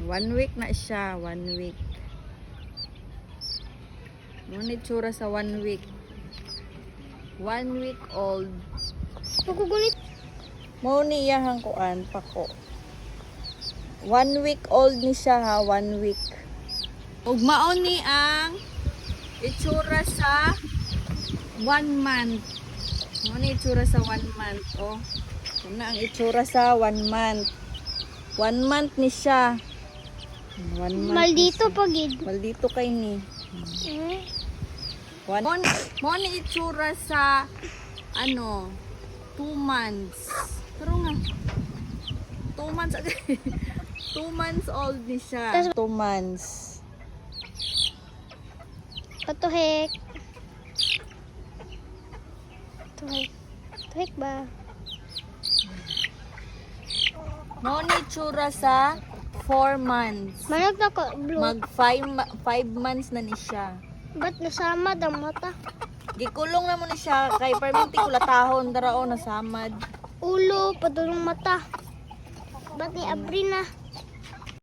1 week na siya. 1 week. Ngunit tsura sa 1 week. 1 week old. Pagkugunit. Mo ni iyahang kuan pako. 1 week old ni siya ha, 1 week. Ug mao ni ang itsura sa 1 month. Mo ni itsura sa 1 month, oh. Kuna ang itsura sa 1 month. 1 month ni siya. 1 month. Maldito pagid. Maldito kay ni. Eh? Mo ni itsura sa ano 2 months. Pero nga 2 months 2 months old ni siya. 2 months. Patuhik. Tuhik. Tuhik ba? Mo ni itsura sa 4 months. Manag na ko blue. Mag 5 months na ni siya. Ba't nasamad ang mata? Gikulong na mo ni siya kay perminti kulatahon darao nasamad. Ulo, padulong mata. Ba't ni abri na?